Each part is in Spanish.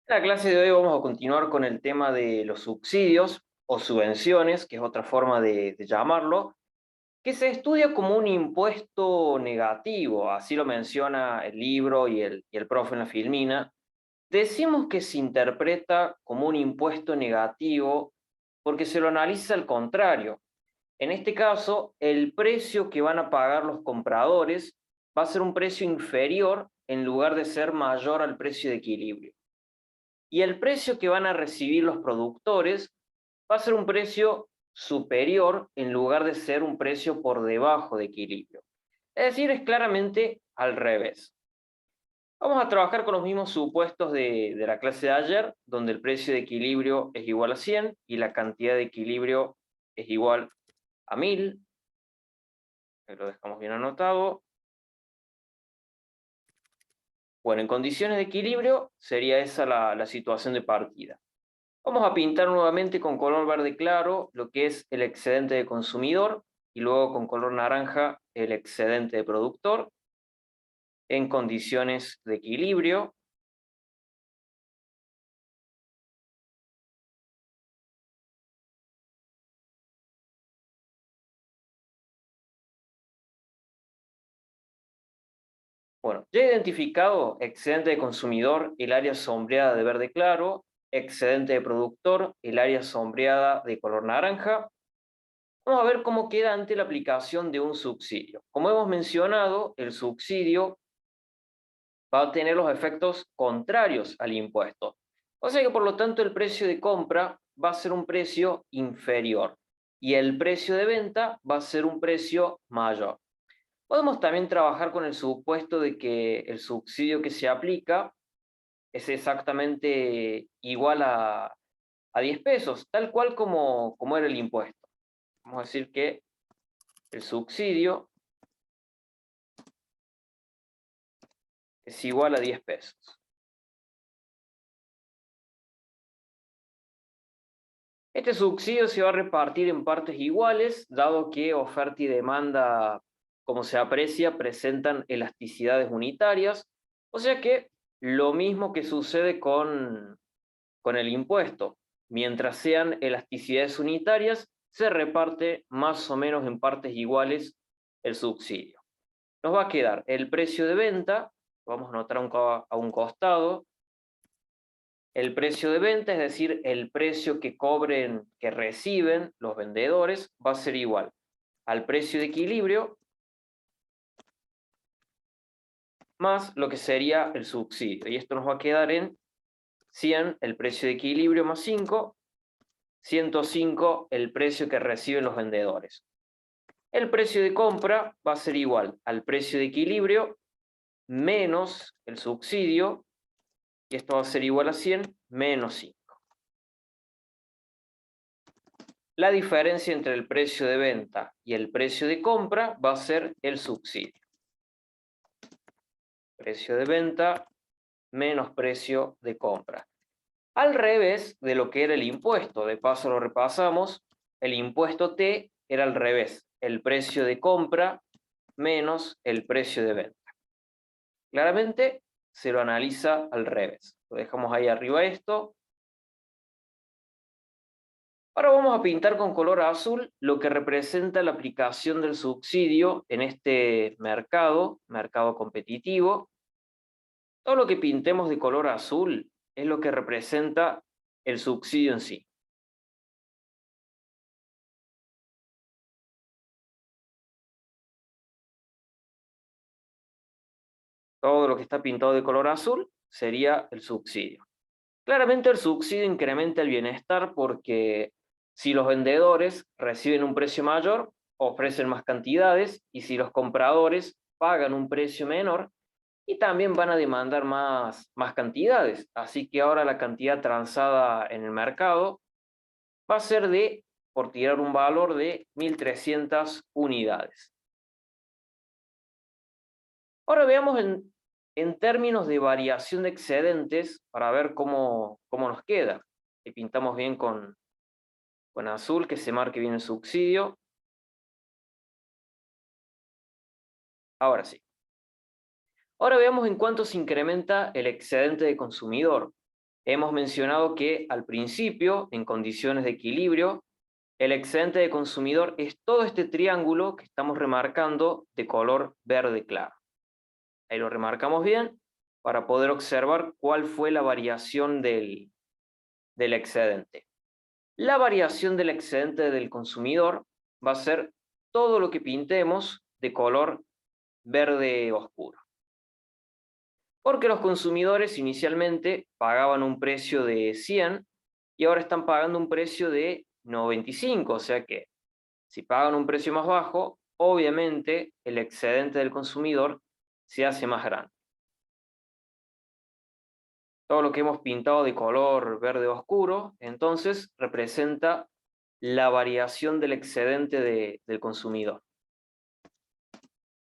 En la clase de hoy vamos a continuar con el tema de los subsidios o subvenciones, que es otra forma de llamarlo, que se estudia como un impuesto negativo, así lo menciona el libro y el profe en la filmina. Decimos que se interpreta como un impuesto negativo porque se lo analiza al contrario. En este caso, el precio que van a pagar los compradores va a ser un precio inferior en lugar de ser mayor al precio de equilibrio. Y el precio que van a recibir los productores va a ser un precio superior en lugar de ser un precio por debajo de equilibrio. Es decir, es claramente al revés. Vamos a trabajar con los mismos supuestos de la clase de ayer, donde el precio de equilibrio es igual a 100 y la cantidad de equilibrio es igual a 1000. Lo dejamos bien anotado. Bueno, en condiciones de equilibrio sería esa la situación de partida. Vamos a pintar nuevamente con color verde claro lo que es el excedente de consumidor y luego con color naranja el excedente de productor en condiciones de equilibrio. Bueno, ya identificado excedente de consumidor, el área sombreada de verde claro, excedente de productor, el área sombreada de color naranja. Vamos a ver cómo queda ante la aplicación de un subsidio. Como hemos mencionado, el subsidio va a tener los efectos contrarios al impuesto. O sea que por lo tanto el precio de compra va a ser un precio inferior y el precio de venta va a ser un precio mayor. Podemos también trabajar con el supuesto de que el subsidio que se aplica es exactamente igual a 10 pesos, tal cual como era el impuesto. Vamos a decir que el subsidio es igual a 10 pesos. Este subsidio se va a repartir en partes iguales, dado que oferta y demanda, como se aprecia, presentan elasticidades unitarias, o sea que lo mismo que sucede con el impuesto, mientras sean elasticidades unitarias, se reparte más o menos en partes iguales el subsidio. Nos va a quedar el precio de venta, vamos a anotar a un costado. El precio de venta, es decir, el precio que cobren, que reciben los vendedores, va a ser igual al precio de equilibrio más lo que sería el subsidio. Y esto nos va a quedar en 100 el precio de equilibrio más 5, 105 el precio que reciben los vendedores. El precio de compra va a ser igual al precio de equilibrio menos el subsidio, y esto va a ser igual a 100 menos 5. La diferencia entre el precio de venta y el precio de compra va a ser el subsidio. Precio de venta menos precio de compra. Al revés de lo que era el impuesto. De paso lo repasamos. El impuesto T era al revés. El precio de compra menos el precio de venta. Claramente se lo analiza al revés. Lo dejamos ahí arriba esto. Ahora vamos a pintar con color azul lo que representa la aplicación del subsidio en este mercado competitivo. Todo lo que pintemos de color azul es lo que representa el subsidio en sí. Todo lo que está pintado de color azul sería el subsidio. Claramente el subsidio incrementa el bienestar porque si los vendedores reciben un precio mayor, ofrecen más cantidades, y si los compradores pagan un precio menor, y también van a demandar más cantidades. Así que ahora la cantidad transada en el mercado va a ser de, por tirar un valor, de 1.300 unidades. Ahora veamos en términos de variación de excedentes para ver cómo nos queda. Y pintamos bien con azul, que se marque bien el subsidio. Ahora sí. Ahora veamos en cuánto se incrementa el excedente de consumidor. hemos mencionado que al principio, en condiciones de equilibrio, el excedente de consumidor es todo este triángulo que estamos remarcando de color verde claro. Ahí lo remarcamos bien para poder observar cuál fue la variación del excedente. La variación del excedente del consumidor va a ser todo lo que pintemos de color verde oscuro. Porque los consumidores inicialmente pagaban un precio de 100 y ahora están pagando un precio de 95, o sea que si pagan un precio más bajo, obviamente el excedente del consumidor se hace más grande. Todo lo que hemos pintado de color verde oscuro, entonces representa la variación del excedente del consumidor.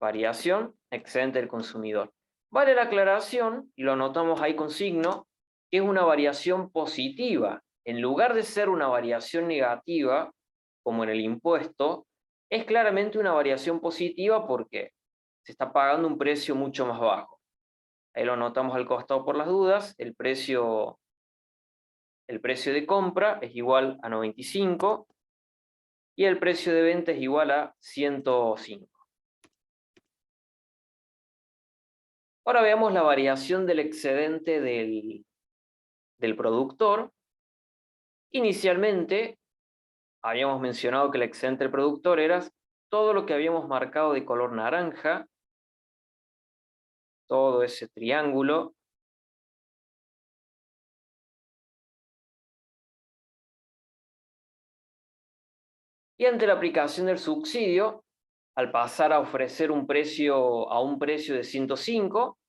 Variación, excedente del consumidor. Vale la aclaración, y lo anotamos ahí con signo, que es una variación positiva. En lugar de ser una variación negativa, como en el impuesto, es claramente una variación positiva porque se está pagando un precio mucho más bajo. Ahí lo anotamos al costado por las dudas, el precio de compra es igual a 95 y el precio de venta es igual a 105. Ahora veamos la variación del excedente del productor. Inicialmente habíamos mencionado que el excedente del productor era todo lo que habíamos marcado de color naranja, todo ese triángulo. Y ante la aplicación del subsidio, al pasar a ofrecer un precio de 105,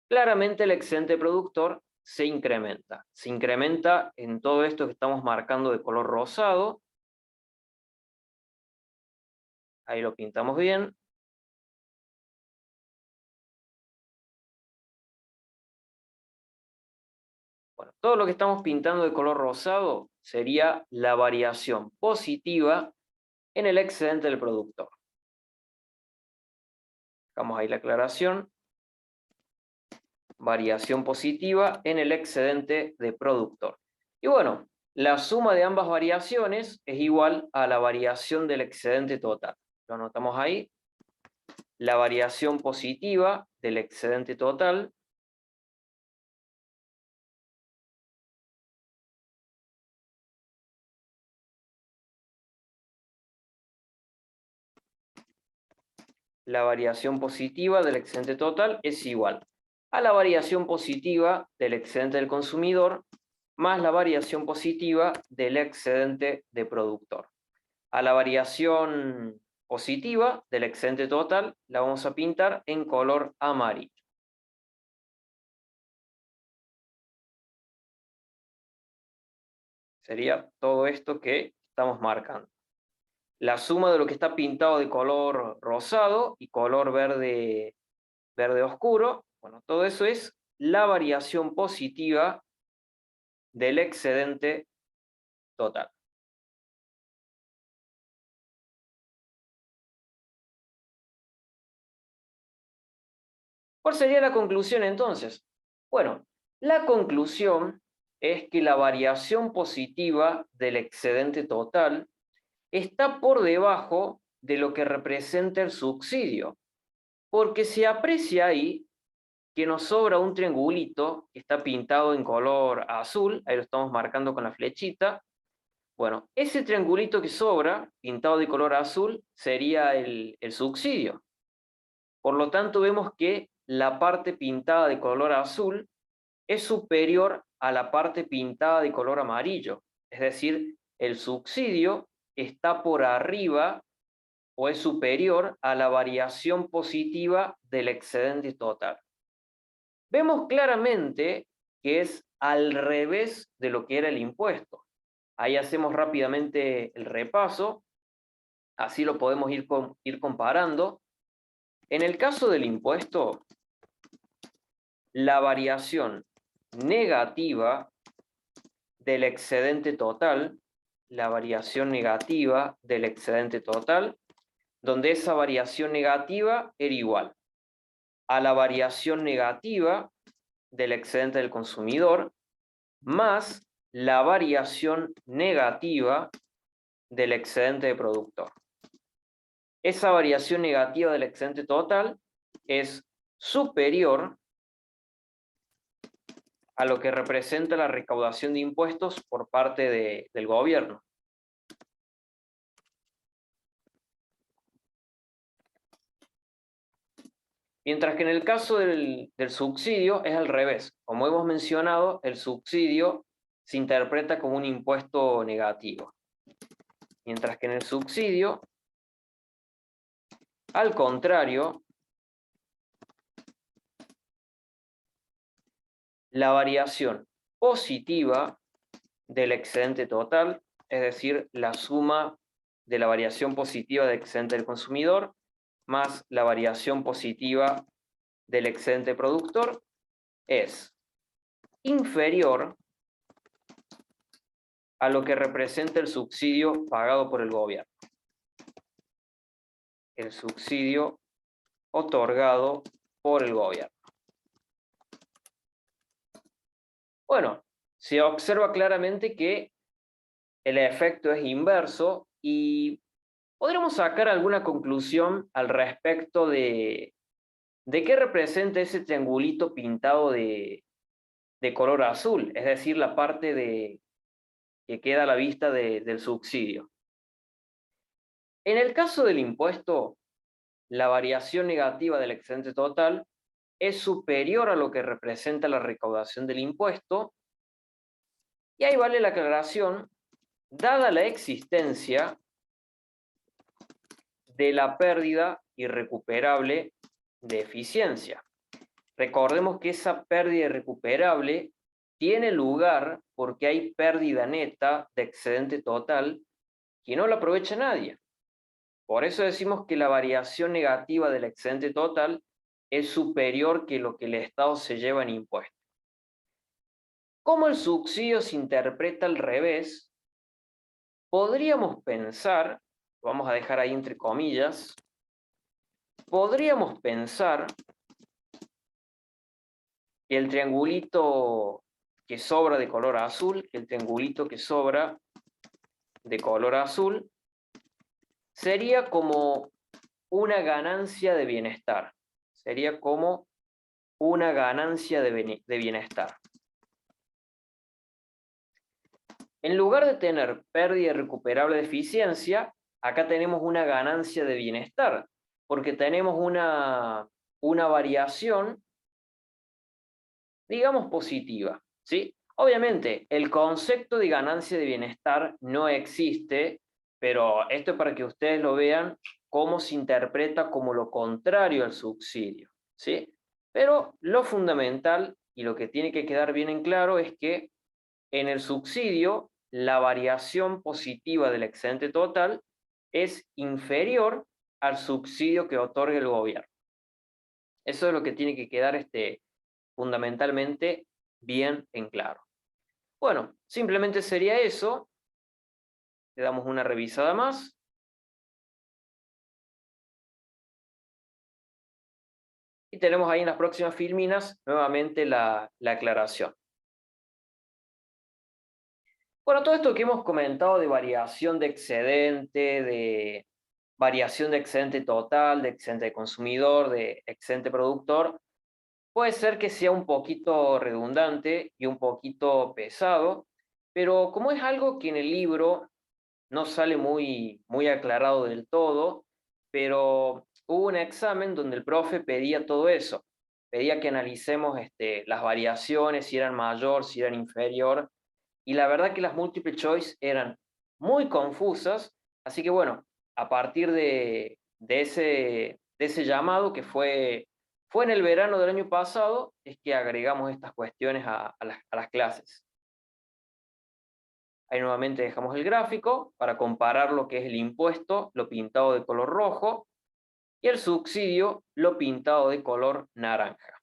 claramente el excedente productor se incrementa. Se incrementa en todo esto que estamos marcando de color rosado. Ahí lo pintamos bien. Bueno, todo lo que estamos pintando de color rosado sería la variación positiva en el excedente del productor. Dejamos ahí la aclaración. Variación positiva en el excedente de productor. Y bueno, la suma de ambas variaciones es igual a la variación del excedente total. Lo anotamos ahí. La variación positiva del excedente total es igual a la variación positiva del excedente del consumidor más la variación positiva del excedente de productor. A la variación positiva del excedente total la vamos a pintar en color amarillo. Sería todo esto que estamos marcando. La suma de lo que está pintado de color rosado y color verde oscuro, bueno, todo eso es la variación positiva del excedente total. ¿Cuál sería la conclusión entonces? Bueno, la conclusión es que la variación positiva del excedente total está por debajo de lo que representa el subsidio, porque se aprecia ahí que nos sobra un triangulito que está pintado en color azul, ahí lo estamos marcando con la flechita. Bueno, ese triangulito que sobra, pintado de color azul, sería el subsidio. Por lo tanto, vemos que la parte pintada de color azul es superior a la parte pintada de color amarillo. Es decir, el subsidio está por arriba o es superior a la variación positiva del excedente total. Vemos claramente que es al revés de lo que era el impuesto. Ahí hacemos rápidamente el repaso, así lo podemos ir comparando. En el caso del impuesto, la variación negativa del excedente total, donde esa variación negativa era igual a la variación negativa del excedente del consumidor, más la variación negativa del excedente de productor. Esa variación negativa del excedente total es superior a lo que representa la recaudación de impuestos por parte del gobierno. Mientras que en el caso del subsidio es al revés. Como hemos mencionado, el subsidio se interpreta como un impuesto negativo. Mientras que en el subsidio, al contrario, la variación positiva del excedente total, es decir, la suma de la variación positiva del excedente del consumidor más la variación positiva del excedente productor, es inferior a lo que representa el subsidio pagado por el gobierno. El subsidio otorgado por el gobierno. Bueno, se observa claramente que el efecto es inverso y podremos sacar alguna conclusión al respecto de qué representa ese triangulito pintado de color azul, es decir, la parte que queda a la vista del subsidio. En el caso del impuesto, la variación negativa del excedente total es superior a lo que representa la recaudación del impuesto, y ahí vale la aclaración, dada la existencia de la pérdida irrecuperable de eficiencia. Recordemos que esa pérdida irrecuperable tiene lugar porque hay pérdida neta de excedente total que no la aprovecha nadie. Por eso decimos que la variación negativa del excedente total es superior que lo que el Estado se lleva en impuestos. Como el subsidio se interpreta al revés, podríamos pensar, vamos a dejar ahí entre comillas, podríamos pensar que el triangulito que sobra de color azul, el triangulito que sobra de color azul, sería como una ganancia de bienestar. Sería como una ganancia de bienestar. En lugar de tener pérdida irrecuperable de eficiencia, acá tenemos una ganancia de bienestar, porque tenemos una variación, digamos, positiva, ¿sí? Obviamente, el concepto de ganancia de bienestar no existe, pero esto es para que ustedes lo vean cómo se interpreta como lo contrario al subsidio, ¿sí? Pero lo fundamental y lo que tiene que quedar bien en claro es que en el subsidio la variación positiva del excedente total es inferior al subsidio que otorga el gobierno. Eso es lo que tiene que quedar fundamentalmente bien en claro. Bueno, simplemente sería eso. Le damos una revisada más. Y tenemos ahí en las próximas filminas nuevamente la aclaración. Bueno, todo esto que hemos comentado de variación de excedente, de variación de excedente total, de excedente de consumidor, de excedente productor, puede ser que sea un poquito redundante y un poquito pesado, pero como es algo que en el libro no sale muy aclarado del todo, pero hubo un examen donde el profe pedía todo eso, pedía que analicemos las variaciones, si eran mayor, si eran inferior, y la verdad que las multiple choice eran muy confusas, así que bueno, a partir de ese llamado que fue en el verano del año pasado, es que agregamos estas cuestiones a las clases. Ahí nuevamente dejamos el gráfico para comparar lo que es el impuesto, lo pintado de color rojo, y el subsidio, lo pintado de color naranja.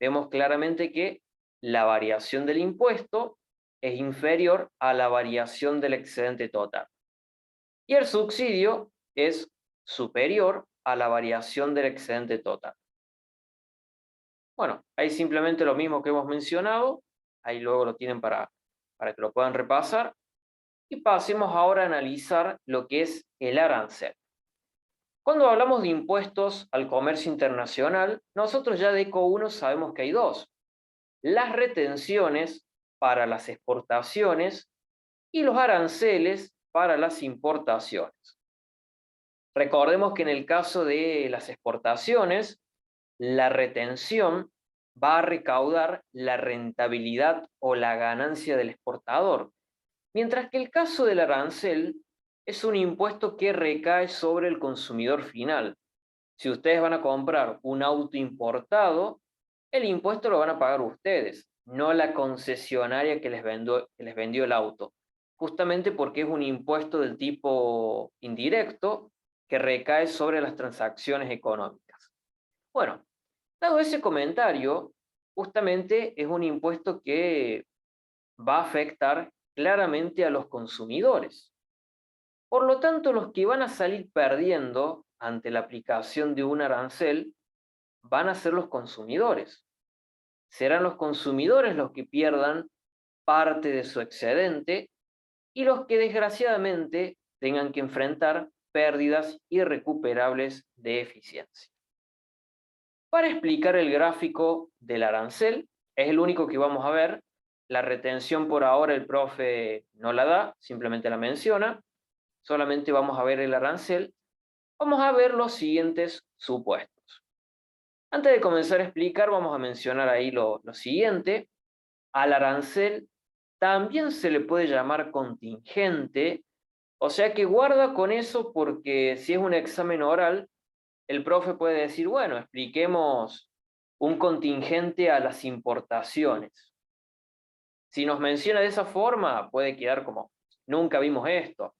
Vemos claramente que la variación del impuesto es inferior a la variación del excedente total. Y el subsidio es superior a la variación del excedente total. Bueno, ahí simplemente lo mismo que hemos mencionado, ahí luego lo tienen para que lo puedan repasar. Y pasemos ahora a analizar lo que es el arancel. Cuando hablamos de impuestos al comercio internacional, nosotros ya de ECO 1 sabemos que hay dos: las retenciones para las exportaciones y los aranceles para las importaciones. Recordemos que en el caso de las exportaciones, la retención va a recaudar la rentabilidad o la ganancia del exportador, mientras que el caso del arancel es un impuesto que recae sobre el consumidor final. Si ustedes van a comprar un auto importado, el impuesto lo van a pagar ustedes, no la concesionaria que les vendió el auto, justamente porque es un impuesto del tipo indirecto que recae sobre las transacciones económicas. Bueno, dado ese comentario, justamente es un impuesto que va a afectar claramente a los consumidores. Por lo tanto, los que van a salir perdiendo ante la aplicación de un arancel van a ser los consumidores. Serán los consumidores los que pierdan parte de su excedente y los que desgraciadamente tengan que enfrentar pérdidas irrecuperables de eficiencia. Para explicar el gráfico del arancel, es el único que vamos a ver. La retención por ahora el profe no la da, simplemente la menciona. Solamente vamos a ver el arancel. Vamos a ver los siguientes supuestos. Antes de comenzar a explicar, vamos a mencionar ahí lo siguiente. Al arancel también se le puede llamar contingente, o sea que guarda con eso, porque si es un examen oral, el profe puede decir, bueno, expliquemos un contingente a las importaciones. Si nos menciona de esa forma, puede quedar como, nunca vimos esto.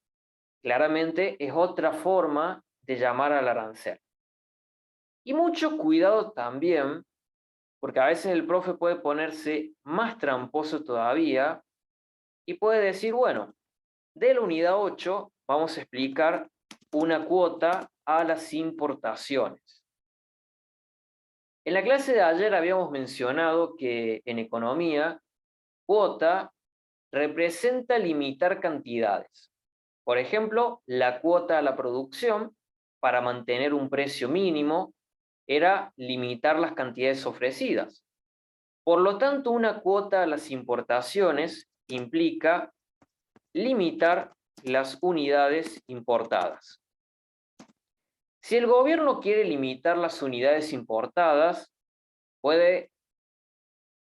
Claramente es otra forma de llamar al arancel. Y mucho cuidado también, porque a veces el profe puede ponerse más tramposo todavía y puede decir, bueno, de la unidad 8 vamos a explicar una cuota a las importaciones. En la clase de ayer habíamos mencionado que en economía, cuota representa limitar cantidades. Por ejemplo, la cuota a la producción para mantener un precio mínimo era limitar las cantidades ofrecidas. Por lo tanto, una cuota a las importaciones implica limitar las unidades importadas. Si el gobierno quiere limitar las unidades importadas, puede,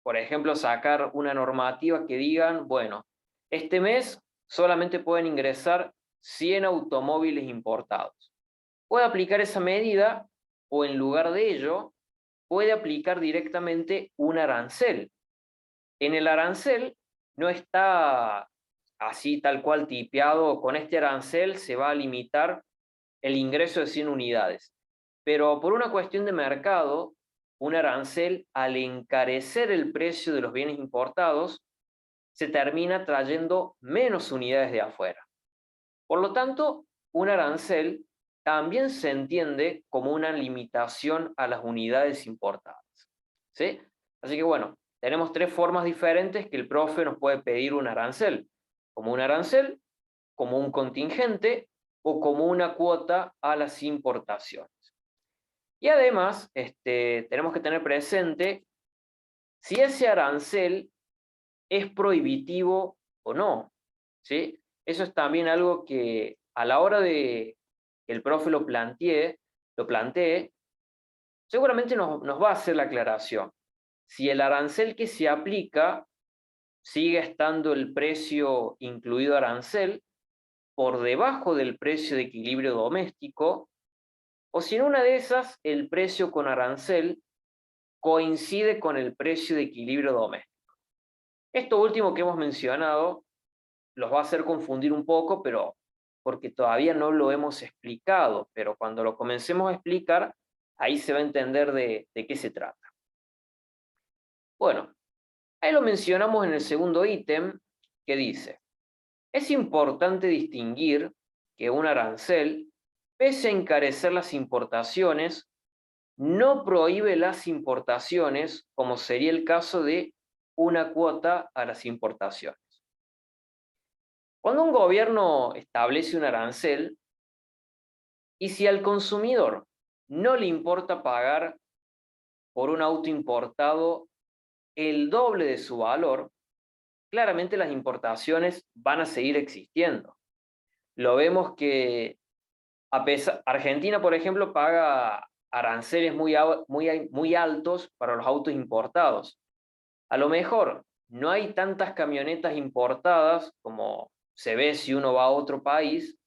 por ejemplo, sacar una normativa que digan, bueno, este mes solamente pueden ingresar 100 automóviles importados. Puede aplicar esa medida o en lugar de ello, puede aplicar directamente un arancel. En el arancel no está así tal cual tipeado, con este arancel se va a limitar el ingreso de 100 unidades. Pero por una cuestión de mercado, un arancel, al encarecer el precio de los bienes importados, se termina trayendo menos unidades de afuera. Por lo tanto, un arancel también se entiende como una limitación a las unidades importadas. ¿Sí? Así que bueno, tenemos tres formas diferentes que el profe nos puede pedir un arancel. Como un arancel, como un contingente o como una cuota a las importaciones. Y además, tenemos que tener presente si ese arancel es prohibitivo o no, ¿sí? Eso es también algo que a la hora de que el profe lo plantee, seguramente nos va a hacer la aclaración. Si el arancel que se aplica sigue estando el precio incluido arancel por debajo del precio de equilibrio doméstico, o si en una de esas el precio con arancel coincide con el precio de equilibrio doméstico. Esto último que hemos mencionado los va a hacer confundir un poco, pero porque todavía no lo hemos explicado, pero cuando lo comencemos a explicar, ahí se va a entender de qué se trata. Bueno, ahí lo mencionamos en el segundo ítem, que dice, es importante distinguir que un arancel, pese a encarecer las importaciones, no prohíbe las importaciones, como sería el caso de una cuota a las importaciones. Cuando un gobierno establece un arancel, y si al consumidor no le importa pagar por un auto importado el doble de su valor, claramente las importaciones van a seguir existiendo. Lo vemos que Argentina, por ejemplo, paga aranceles muy altos para los autos importados. A lo mejor no hay tantas camionetas importadas como se ve si uno va a otro país,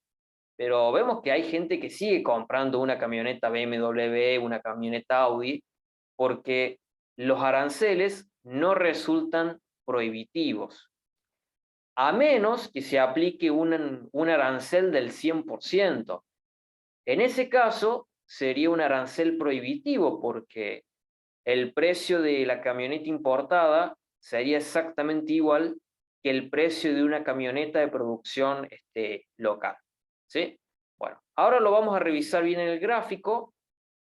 pero vemos que hay gente que sigue comprando una camioneta BMW, una camioneta Audi, porque los aranceles no resultan prohibitivos, a menos que se aplique un arancel del 100%. En ese caso, sería un arancel prohibitivo, porque el precio de la camioneta importada sería exactamente igual que el precio de una camioneta de producción local. ¿Sí? Bueno, ahora lo vamos a revisar bien en el gráfico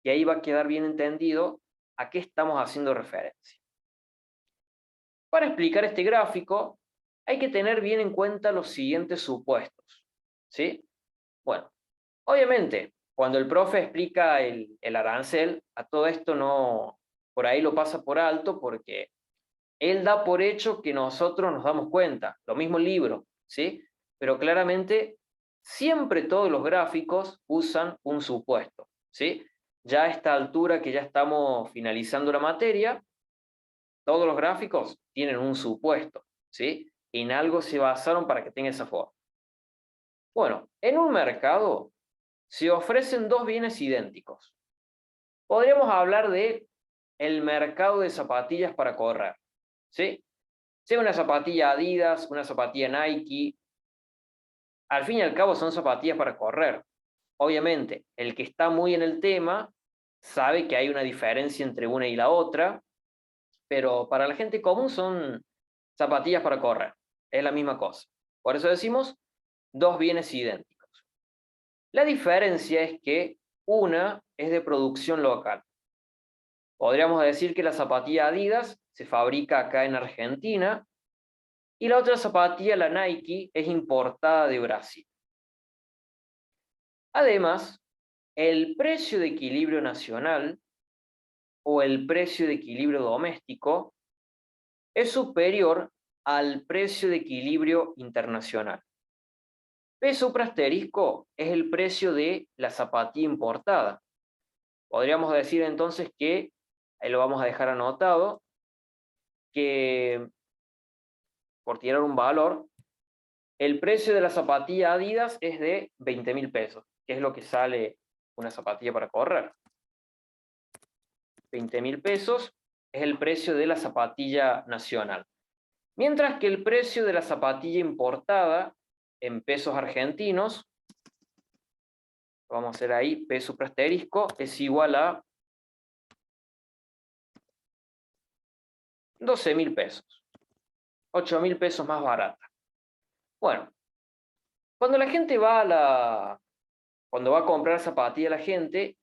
y ahí va a quedar bien entendido a qué estamos haciendo referencia. Para explicar este gráfico, hay que tener bien en cuenta los siguientes supuestos. ¿Sí? Bueno, obviamente, cuando el profe explica el arancel, a todo esto no, por ahí lo pasa por alto porque él da por hecho que nosotros nos damos cuenta, lo mismo el libro, ¿sí? Pero claramente siempre todos los gráficos usan un supuesto, ¿sí? Ya a esta altura que ya estamos finalizando la materia, todos los gráficos tienen un supuesto, ¿sí? En algo se basaron para que tenga esa forma. Bueno, en un mercado se ofrecen dos bienes idénticos. Podríamos hablar de el mercado de zapatillas para correr, ¿sí? Sea una zapatilla Adidas, una zapatilla Nike, al fin y al cabo son zapatillas para correr. Obviamente, el que está muy en el tema sabe que hay una diferencia entre una y la otra, pero para la gente común son zapatillas para correr, es la misma cosa. Por eso decimos dos bienes idénticos. La diferencia es que una es de producción local. Podríamos decir que la zapatilla Adidas se fabrica acá en Argentina y la otra zapatilla, la Nike, es importada de Brasil. Además, el precio de equilibrio nacional o el precio de equilibrio doméstico es superior al precio de equilibrio internacional. P suprasterisco es el precio de la zapatilla importada. Podríamos decir entonces que, ahí lo vamos a dejar anotado, que por tirar un valor, el precio de la zapatilla Adidas es de 20.000 pesos, que es lo que sale una zapatilla para correr. 20.000 pesos es el precio de la zapatilla nacional. Mientras que el precio de la zapatilla importada en pesos argentinos, vamos a hacer ahí, P suprasterisco, es igual a 12.000 pesos. 8.000 pesos más barata. Bueno, cuando la gente cuando va a comprar zapatilla la gente,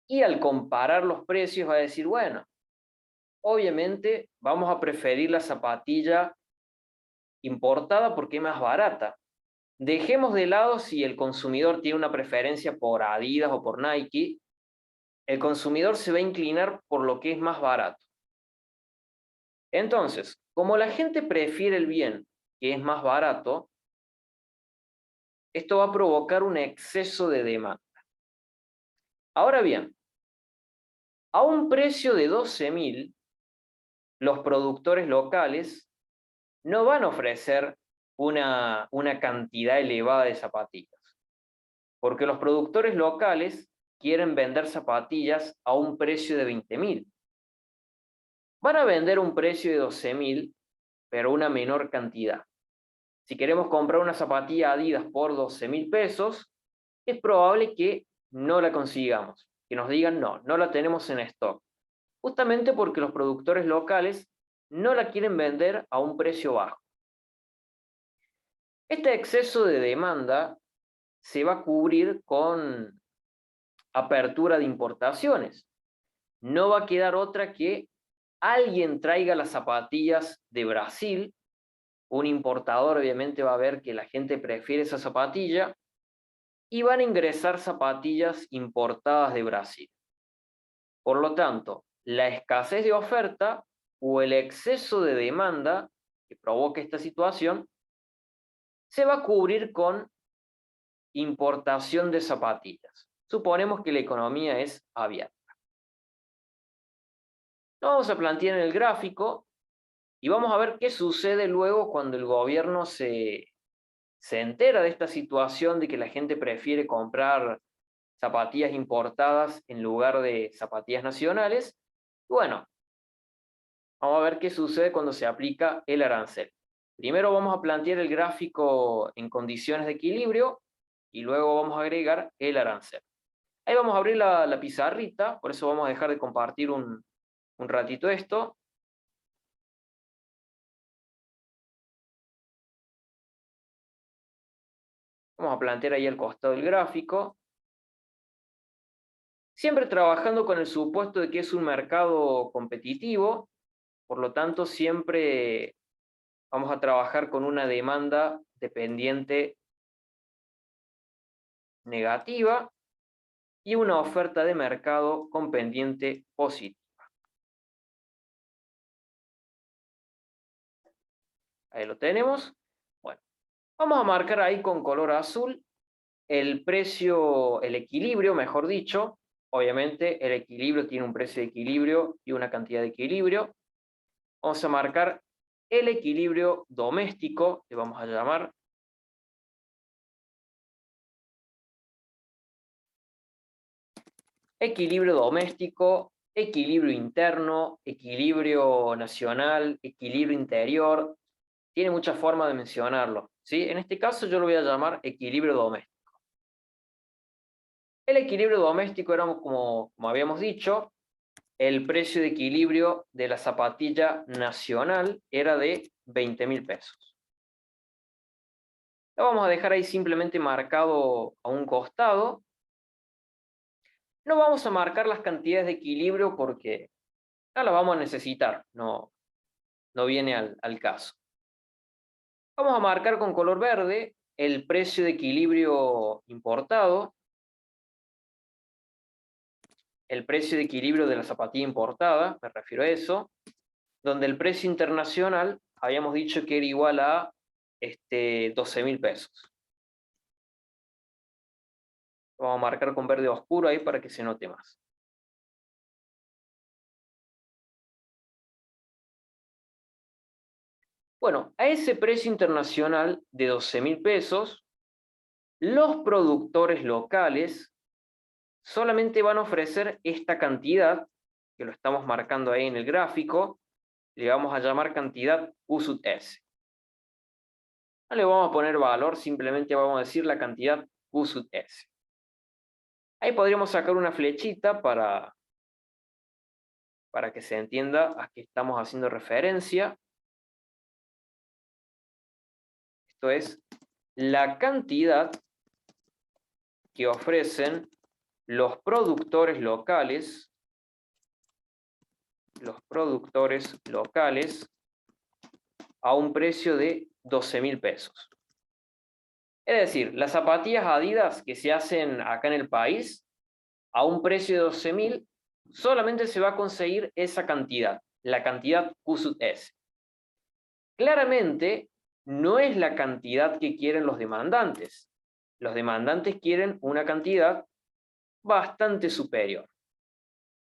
y al comparar los precios va a decir, bueno, obviamente vamos a preferir la zapatilla importada porque es más barata. Dejemos de lado si el consumidor tiene una preferencia por Adidas o por Nike, el consumidor se va a inclinar por lo que es más barato. Entonces, como la gente prefiere el bien que es más barato, esto va a provocar un exceso de demanda. Ahora bien, a un precio de 12.000, los productores locales no van a ofrecer una cantidad elevada de zapatillas, porque los productores locales quieren vender zapatillas a un precio de 20.000. Van a vender un precio de 12.000, pero una menor cantidad. Si queremos comprar una zapatilla Adidas por 12.000 pesos, es probable que no la consigamos, que nos digan no la tenemos en stock, justamente porque los productores locales no la quieren vender a un precio bajo. Este exceso de demanda se va a cubrir con apertura de importaciones. No va a quedar otra que alguien traiga las zapatillas de Brasil, un importador obviamente va a ver que la gente prefiere esa zapatilla, y van a ingresar zapatillas importadas de Brasil. Por lo tanto, la escasez de oferta o el exceso de demanda que provoca esta situación se va a cubrir con importación de zapatillas. Suponemos que la economía es abierta. Lo vamos a plantear en el gráfico y vamos a ver qué sucede luego cuando el gobierno se entera de esta situación de que la gente prefiere comprar zapatillas importadas en lugar de zapatillas nacionales. Bueno, vamos a ver qué sucede cuando se aplica el arancel. Primero vamos a plantear el gráfico en condiciones de equilibrio y luego vamos a agregar el arancel. Ahí vamos a abrir la pizarrita, por eso vamos a dejar de compartir un ratito esto. Vamos a plantear ahí al costado del gráfico. Siempre trabajando con el supuesto de que es un mercado competitivo, por lo tanto siempre vamos a trabajar con una demanda dependiente negativa y una oferta de mercado con pendiente positiva. Ahí lo tenemos. Bueno, vamos a marcar ahí con color azul el precio, el equilibrio, mejor dicho. Obviamente el equilibrio tiene un precio de equilibrio y una cantidad de equilibrio. Vamos a marcar el equilibrio doméstico, le vamos a llamar. Equilibrio doméstico, equilibrio interno, equilibrio nacional, equilibrio interior. Tiene muchas formas de mencionarlo, ¿sí? En este caso yo lo voy a llamar equilibrio doméstico. El equilibrio doméstico era, como habíamos dicho, el precio de equilibrio de la zapatilla nacional era de 20.000 pesos. Lo vamos a dejar ahí simplemente marcado a un costado. No vamos a marcar las cantidades de equilibrio porque no las vamos a necesitar, no viene al caso. Vamos a marcar con color verde el precio de equilibrio importado, el precio de equilibrio de la zapatilla importada, me refiero a eso, donde el precio internacional habíamos dicho que era igual a 12.000 pesos. Vamos a marcar con verde oscuro ahí para que se note más. Bueno, a ese precio internacional de 12.000 pesos, los productores locales solamente van a ofrecer esta cantidad, que lo estamos marcando ahí en el gráfico, le vamos a llamar cantidad Q sub S. No le vamos a poner valor, simplemente vamos a decir la cantidad Q sub S. Ahí podríamos sacar una flechita para que se entienda a qué estamos haciendo referencia. Esto es la cantidad que ofrecen los productores locales a un precio de 12.000 pesos. Es decir, las zapatillas Adidas que se hacen acá en el país, a un precio de 12.000, solamente se va a conseguir esa cantidad, la cantidad Q sub S. Claramente, no es la cantidad que quieren los demandantes. Los demandantes quieren una cantidad bastante superior.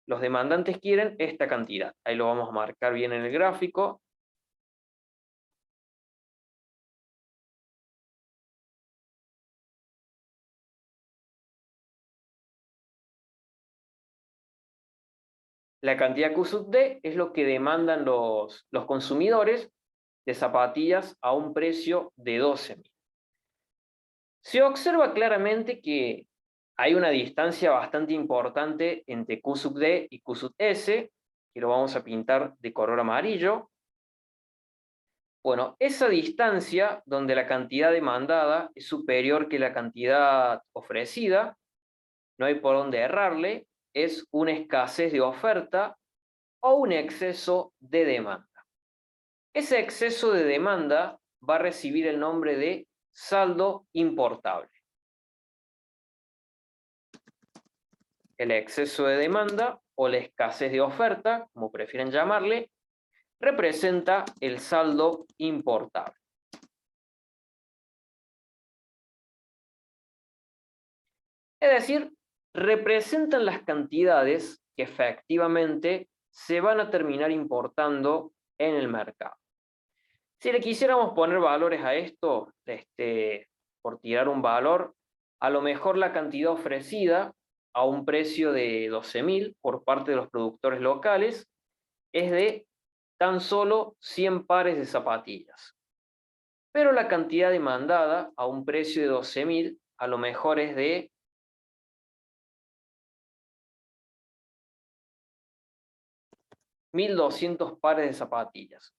Los demandantes quieren esta cantidad. Ahí lo vamos a marcar bien en el gráfico. La cantidad Q sub D es lo que demandan los consumidores de zapatillas a un precio de 12.000. Se observa claramente que hay una distancia bastante importante entre Q sub D y Q sub S, que lo vamos a pintar de color amarillo. Bueno, esa distancia donde la cantidad demandada es superior que la cantidad ofrecida, no hay por dónde errarle, es una escasez de oferta o un exceso de demanda. Ese exceso de demanda va a recibir el nombre de saldo importable. El exceso de demanda o la escasez de oferta, como prefieren llamarle, representa el saldo importable. Es decir, representan las cantidades que efectivamente se van a terminar importando en el mercado. Si le quisiéramos poner valores a esto, por tirar un valor, a lo mejor la cantidad ofrecida a un precio de 12.000 por parte de los productores locales es de tan solo 100 pares de zapatillas. Pero la cantidad demandada a un precio de 12.000 a lo mejor es de 1.200 pares de zapatillas.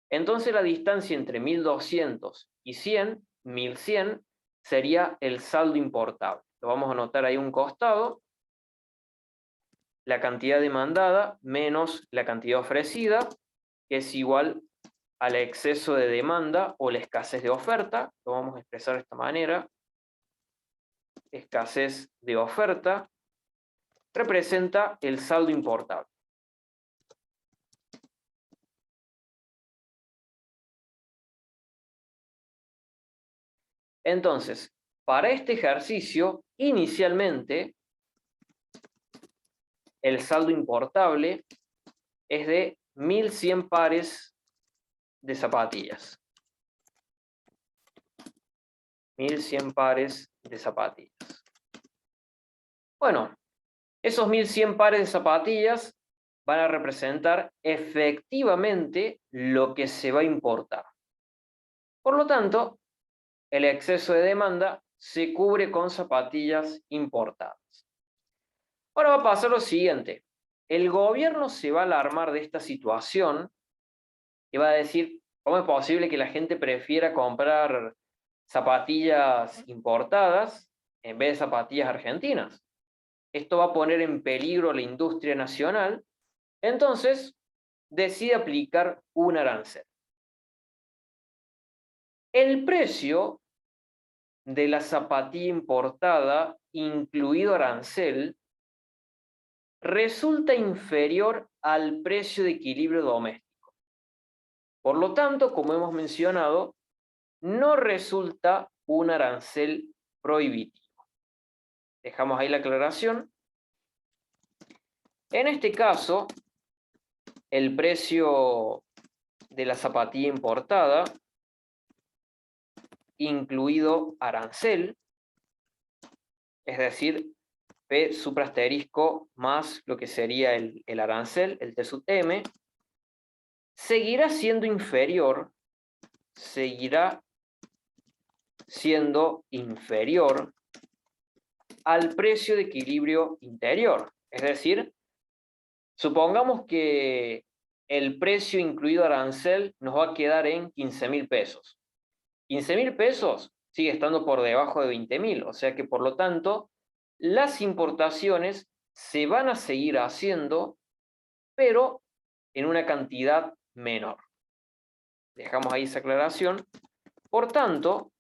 Entonces la distancia entre 1.200 y 100, 1.100, sería el saldo importable. Lo vamos a anotar ahí a un costado. La cantidad demandada menos la cantidad ofrecida, que es igual al exceso de demanda o la escasez de oferta. Lo vamos a expresar de esta manera. Escasez de oferta representa el saldo importable. Entonces, para este ejercicio, inicialmente, el saldo importable es de 1.100 pares de zapatillas. 1.100 pares de zapatillas. Bueno, esos 1.100 pares de zapatillas van a representar efectivamente lo que se va a importar. Por lo tanto, el exceso de demanda se cubre con zapatillas importadas. Ahora va a pasar lo siguiente. El gobierno se va a alarmar de esta situación y va a decir, ¿cómo es posible que la gente prefiera comprar zapatillas importadas en vez de zapatillas argentinas? Esto va a poner en peligro la industria nacional. Entonces, decide aplicar un arancel. El precio de la zapatilla importada, incluido arancel, resulta inferior al precio de equilibrio doméstico. Por lo tanto, como hemos mencionado, no resulta un arancel prohibitivo. Dejamos ahí la aclaración. En este caso, el precio de la zapatilla importada, incluido arancel, es decir, P suprasterisco más lo que sería el arancel, el T sub M, seguirá siendo inferior al precio de equilibrio interior. Es decir, supongamos que el precio incluido arancel nos va a quedar en 15.000 pesos. 15.000 pesos sigue estando por debajo de 20.000, o sea que por lo tanto las importaciones se van a seguir haciendo, pero en una cantidad menor. Dejamos ahí esa aclaración. Por tanto,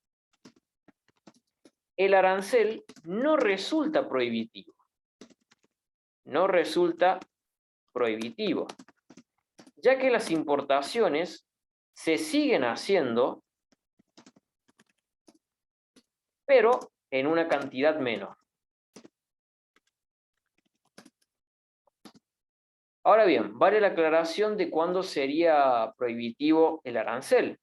el arancel no resulta prohibitivo. No resulta prohibitivo, ya que las importaciones se siguen haciendo, pero en una cantidad menor. Ahora bien, vale la aclaración de cuándo sería prohibitivo el arancel.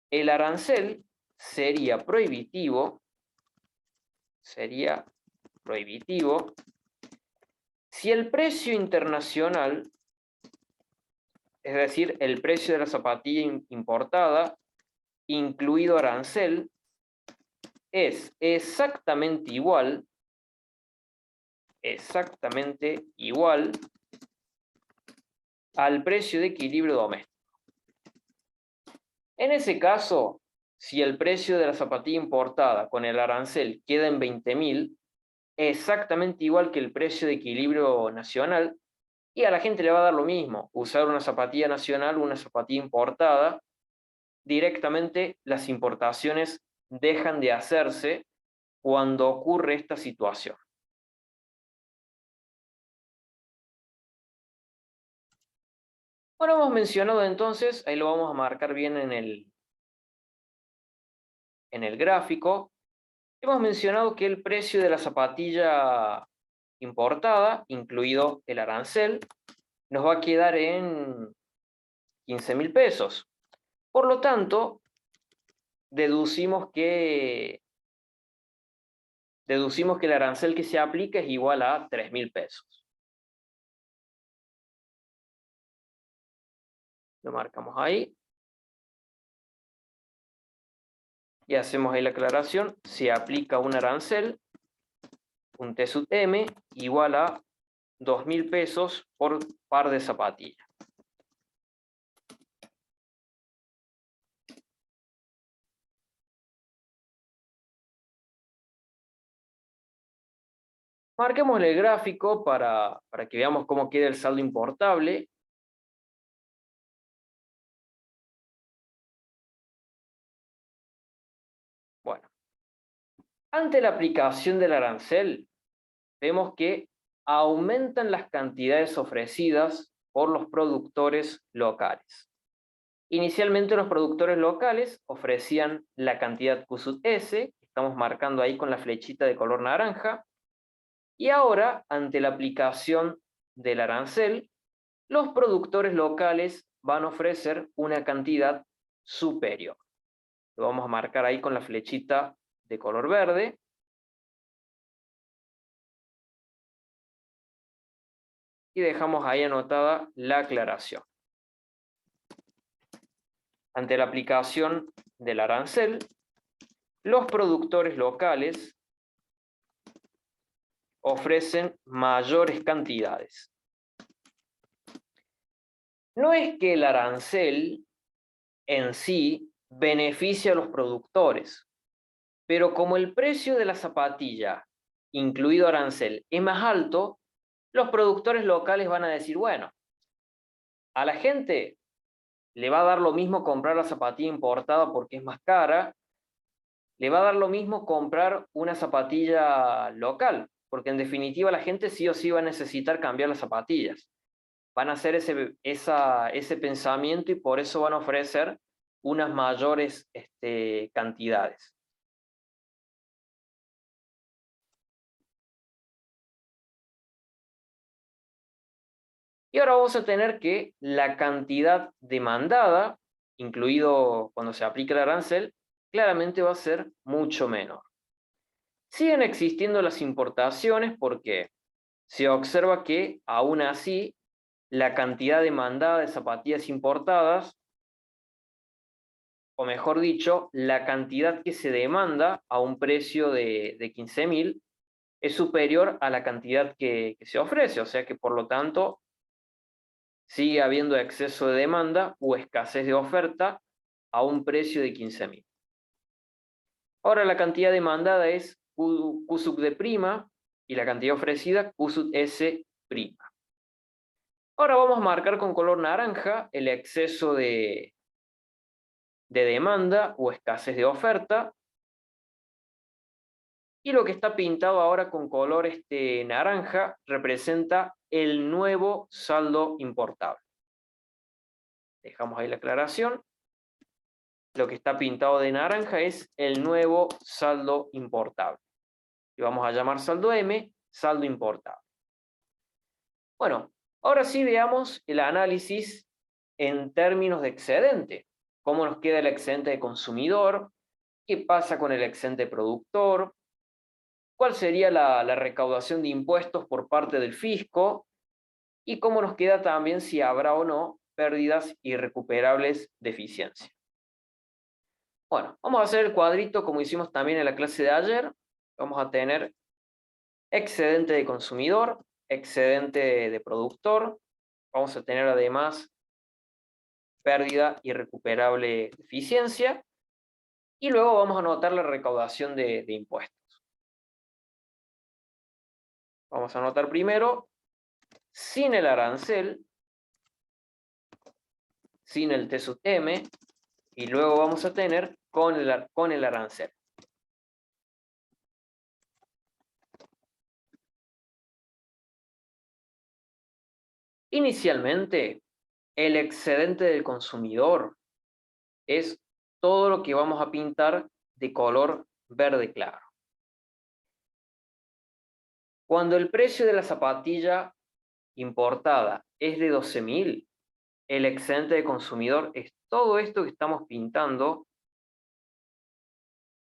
El arancel sería prohibitivo si el precio internacional, es decir, el precio de la zapatilla importada, incluido arancel, es exactamente igual al precio de equilibrio doméstico. En ese caso, si el precio de la zapatilla importada con el arancel queda en 20.000, exactamente igual que el precio de equilibrio nacional, Y a la gente le va a dar lo mismo, usar una zapatilla nacional o una zapatilla importada. Directamente las importaciones dejan de hacerse cuando ocurre esta situación. Bueno, hemos mencionado entonces, ahí lo vamos a marcar bien en el gráfico, hemos mencionado que el precio de la zapatilla importada, incluido el arancel, nos va a quedar en 15.000 pesos. Por lo tanto, deducimos que el arancel que se aplica es igual a 3.000 pesos. Lo marcamos ahí. Y hacemos ahí la aclaración. Se aplica un arancel, un T sub M, igual a 2.000 pesos por par de zapatillas. Marquemos el gráfico para que veamos cómo queda el saldo importable. Bueno, ante la aplicación del arancel, vemos que aumentan las cantidades ofrecidas por los productores locales. Inicialmente los productores locales ofrecían la cantidad Q sub S, que estamos marcando ahí con la flechita de color naranja, y ahora, ante la aplicación del arancel, los productores locales van a ofrecer una cantidad superior. Lo vamos a marcar ahí con la flechita de color verde. Y dejamos ahí anotada la aclaración. Ante la aplicación del arancel, los productores locales ofrecen mayores cantidades. No es que el arancel en sí beneficia a los productores, pero como el precio de la zapatilla, incluido arancel, es más alto, los productores locales van a decir, bueno, a la gente le va a dar lo mismo comprar la zapatilla importada porque es más cara, le va a dar lo mismo comprar una zapatilla local, porque en definitiva la gente sí o sí va a necesitar cambiar las zapatillas. Van a hacer ese pensamiento y por eso van a ofrecer unas mayores cantidades. Y ahora vamos a tener que la cantidad demandada, incluido cuando se aplica el arancel, claramente va a ser mucho menor. Siguen existiendo las importaciones porque se observa que, aún así, la cantidad demandada de zapatillas importadas, o mejor dicho, la cantidad que se demanda a un precio de 15.000 es superior a la cantidad que se ofrece, o sea que por lo tanto sigue habiendo exceso de demanda o escasez de oferta a un precio de 15.000. Ahora la cantidad demandada es Q sub D' y la cantidad ofrecida Q sub S'. Ahora vamos a marcar con color naranja el exceso de demanda o escasez de oferta. Y lo que está pintado ahora con color naranja representa el nuevo saldo importable. Dejamos ahí la aclaración. Lo que está pintado de naranja es el nuevo saldo importable. Y vamos a llamar saldo M, saldo importable. Bueno, ahora sí veamos el análisis en términos de excedente. ¿Cómo nos queda el excedente de consumidor? ¿Qué pasa con el excedente productor? ¿Cuál sería la recaudación de impuestos por parte del fisco? Y cómo nos queda también si habrá o no pérdidas irrecuperables de eficiencia. Bueno, vamos a hacer el cuadrito como hicimos también en la clase de ayer. Vamos a tener excedente de consumidor, excedente de productor. Vamos a tener además pérdida irrecuperable de eficiencia. Y luego vamos a anotar la recaudación de impuestos. Vamos a anotar primero sin el arancel, sin el T sub M, y luego vamos a tener con el arancel. Inicialmente, el excedente del consumidor es todo lo que vamos a pintar de color verde claro. Cuando el precio de la zapatilla importada es de 12.000, el excedente de consumidor es todo esto que estamos pintando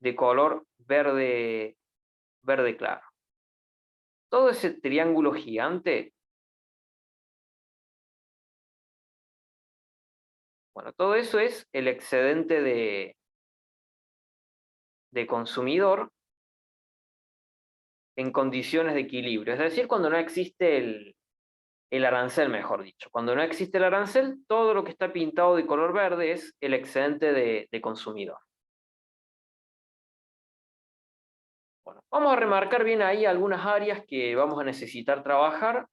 de color verde, verde claro. Todo ese triángulo gigante, bueno, todo eso es el excedente de consumidor en condiciones de equilibrio. Es decir, cuando no existe el arancel, mejor dicho. Cuando no existe el arancel, todo lo que está pintado de color verde es el excedente de consumidor. Bueno, vamos a remarcar bien ahí algunas áreas que vamos a necesitar trabajar.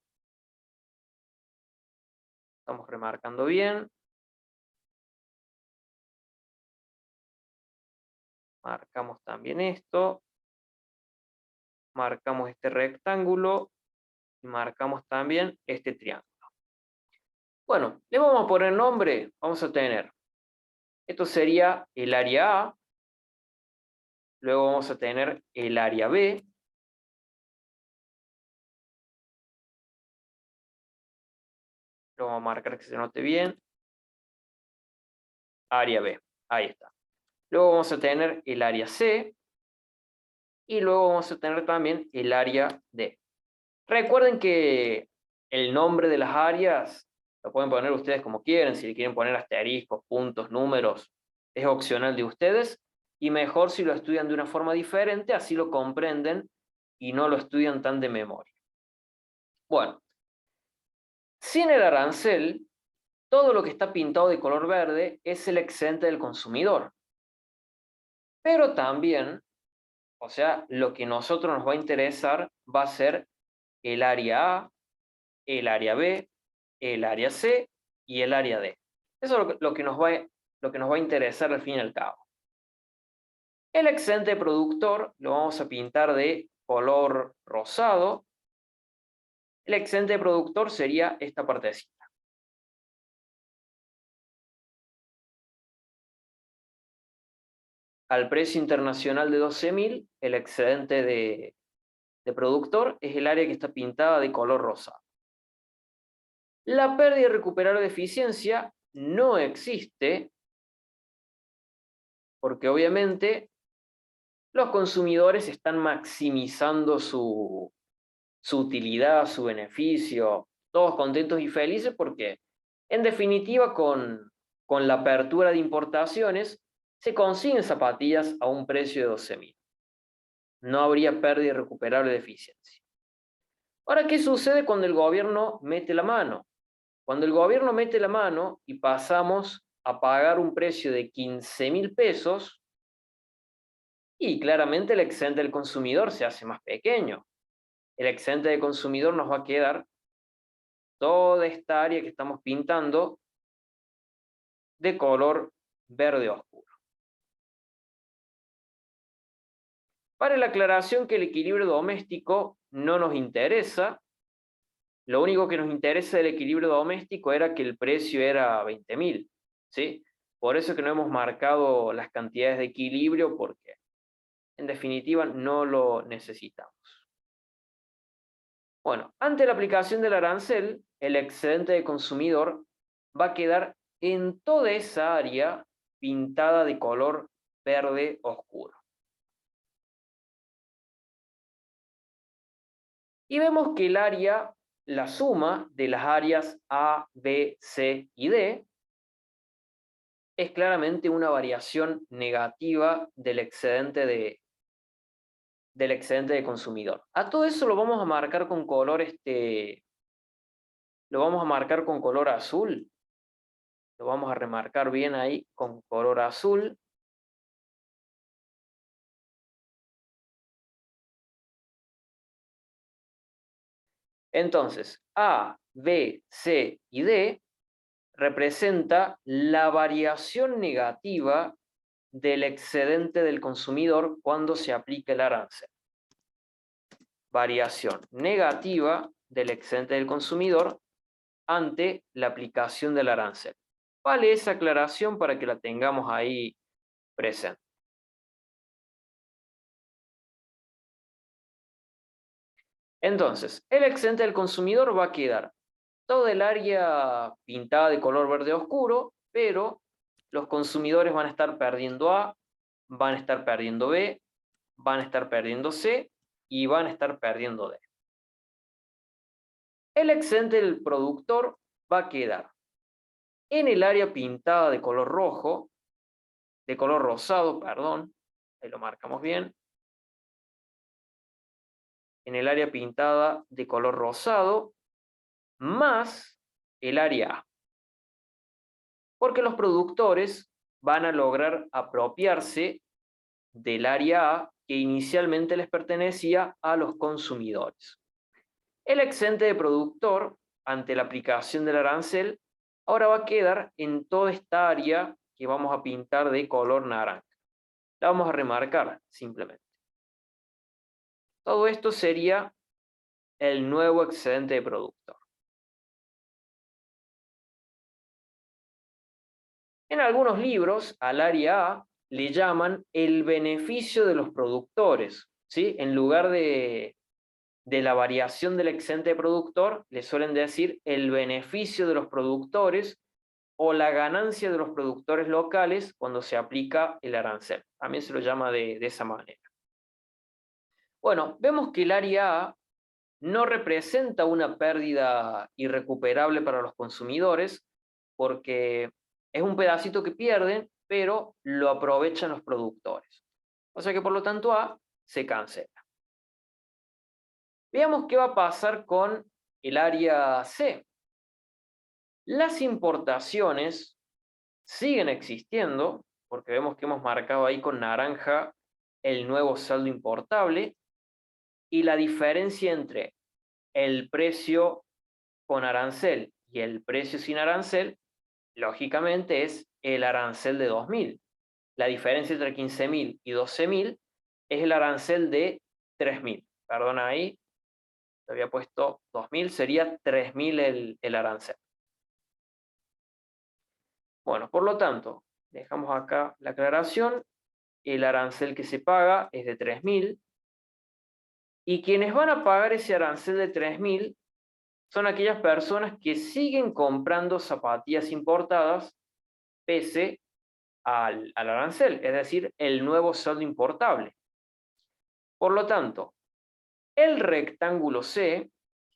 Estamos remarcando bien. Marcamos también esto. Marcamos este rectángulo. Y marcamos también este triángulo. Bueno, le vamos a poner nombre. Vamos a tener, esto sería el área A. Luego vamos a tener el área B. Lo vamos a marcar que se note bien. Área B. Ahí está. Luego vamos a tener el área C. Y luego vamos a tener también el área D. Recuerden que el nombre de las áreas lo pueden poner ustedes como quieren. Si le quieren poner asteriscos, puntos, números, es opcional de ustedes. Y mejor si lo estudian de una forma diferente, así lo comprenden y no lo estudian tan de memoria. Bueno, sin el arancel, todo lo que está pintado de color verde es el excedente del consumidor. Pero también, o sea, lo que a nosotros nos va a interesar va a ser el área A, el área B, el área C y el área D. Eso es lo que nos va a interesar al fin y al cabo. El excedente productor lo vamos a pintar de color rosado. El excedente productor sería esta partecita. Al precio internacional de 12.000, el excedente de productor es el área que está pintada de color rosado. La pérdida irrecuperable de eficiencia no existe porque obviamente los consumidores están maximizando su utilidad, su beneficio, todos contentos y felices porque, en definitiva, con la apertura de importaciones, se consiguen zapatillas a un precio de 12.000. No habría pérdida irrecuperable de eficiencia. Ahora, ¿qué sucede cuando el gobierno mete la mano? Cuando el gobierno mete la mano y pasamos a pagar un precio de 15.000 pesos, y claramente el excedente del consumidor se hace más pequeño. El excedente del consumidor nos va a quedar toda esta área que estamos pintando de color verde oscuro. Para la aclaración que el equilibrio doméstico no nos interesa, lo único que nos interesa del equilibrio doméstico era que el precio era 20.000, ¿sí? Por eso es que no hemos marcado las cantidades de equilibrio, porque en definitiva no lo necesitamos. Bueno, ante la aplicación del arancel, el excedente de consumidor va a quedar en toda esa área pintada de color verde oscuro. Y vemos que el área, la suma de las áreas A, B, C y D, es claramente una variación negativa del excedente de consumidor. A todo eso lo vamos a marcar con color lo vamos a marcar con color azul. Lo vamos a remarcar bien ahí con color azul. Entonces, A, B, C y D representa la variación negativa del excedente del consumidor cuando se aplica el arancel. Variación negativa del excedente del consumidor ante la aplicación del arancel. Vale esa aclaración para que la tengamos ahí presente. Entonces, el excedente del consumidor va a quedar todo el área pintada de color verde oscuro, pero los consumidores van a estar perdiendo A, van a estar perdiendo B, van a estar perdiendo C y van a estar perdiendo D. El excedente del productor va a quedar en el área pintada de color rojo, de color rosado, perdón, ahí lo marcamos bien, en el área pintada de color rosado, más el área A. Porque los productores van a lograr apropiarse del área A que inicialmente les pertenecía a los consumidores. El excedente de productor, ante la aplicación del arancel, ahora va a quedar en toda esta área que vamos a pintar de color naranja. La vamos a remarcar simplemente. Todo esto sería el nuevo excedente de productor. En algunos libros, al área A le llaman el beneficio de los productores, ¿sí? En lugar de la variación del excedente de productor, le suelen decir el beneficio de los productores o la ganancia de los productores locales cuando se aplica el arancel. También se lo llama de esa manera. Bueno, vemos que el área A no representa una pérdida irrecuperable para los consumidores, porque es un pedacito que pierden, pero lo aprovechan los productores. O sea que por lo tanto A se cancela. Veamos qué va a pasar con el área C. Las importaciones siguen existiendo, porque vemos que hemos marcado ahí con naranja el nuevo saldo importable, y la diferencia entre el precio con arancel y el precio sin arancel, lógicamente es el arancel de 2.000. La diferencia entre 15.000 y 12.000 es el arancel de 3.000. Perdona ahí, te había puesto 2.000, sería 3.000 el arancel. Bueno, por lo tanto, dejamos acá la aclaración. El arancel que se paga es de 3.000. Y quienes van a pagar ese arancel de 3.000 son aquellas personas que siguen comprando zapatillas importadas pese al arancel, es decir, el nuevo saldo importable. Por lo tanto, el rectángulo C,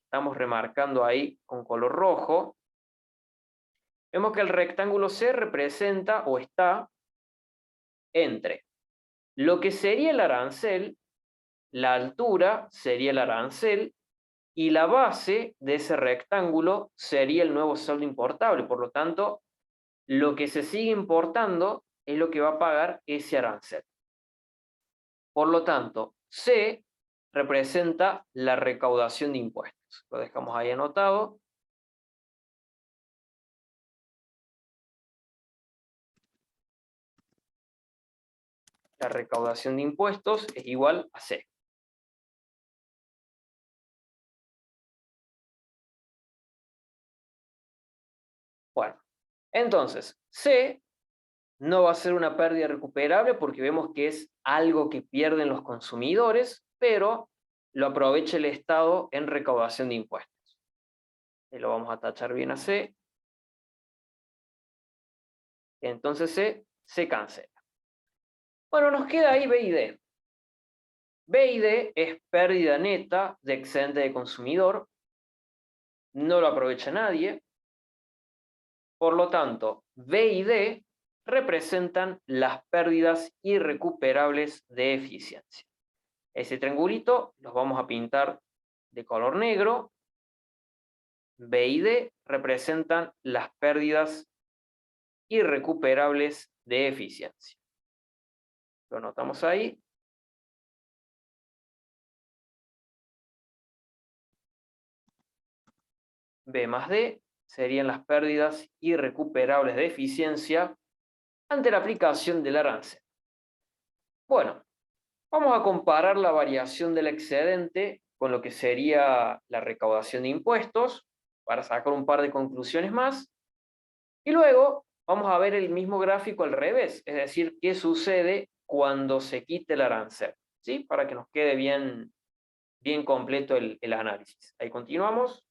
estamos remarcando ahí con color rojo, vemos que el rectángulo C representa o está entre lo que sería el arancel, la altura sería el arancel, y la base de ese rectángulo sería el nuevo saldo importable. Por lo tanto, lo que se sigue importando es lo que va a pagar ese arancel. Por lo tanto, C representa la recaudación de impuestos. Lo dejamos ahí anotado. La recaudación de impuestos es igual a C. Bueno, entonces, C no va a ser una pérdida recuperable porque vemos que es algo que pierden los consumidores, pero lo aprovecha el Estado en recaudación de impuestos. Y lo vamos a tachar bien a C. Entonces C se cancela. Bueno, nos queda ahí B y D. B y D es pérdida neta de excedente de consumidor. No lo aprovecha nadie. Por lo tanto, B y D representan las pérdidas irrecuperables de eficiencia. Ese triangulito los vamos a pintar de color negro. B y D representan las pérdidas irrecuperables de eficiencia. Lo anotamos ahí. B más D serían las pérdidas irrecuperables de eficiencia ante la aplicación del arancel. Bueno, vamos a comparar la variación del excedente con lo que sería la recaudación de impuestos para sacar un par de conclusiones más. Y luego vamos a ver el mismo gráfico al revés, es decir, qué sucede cuando se quite el arancel, ¿sí? Para que nos quede bien completo el análisis. Ahí continuamos.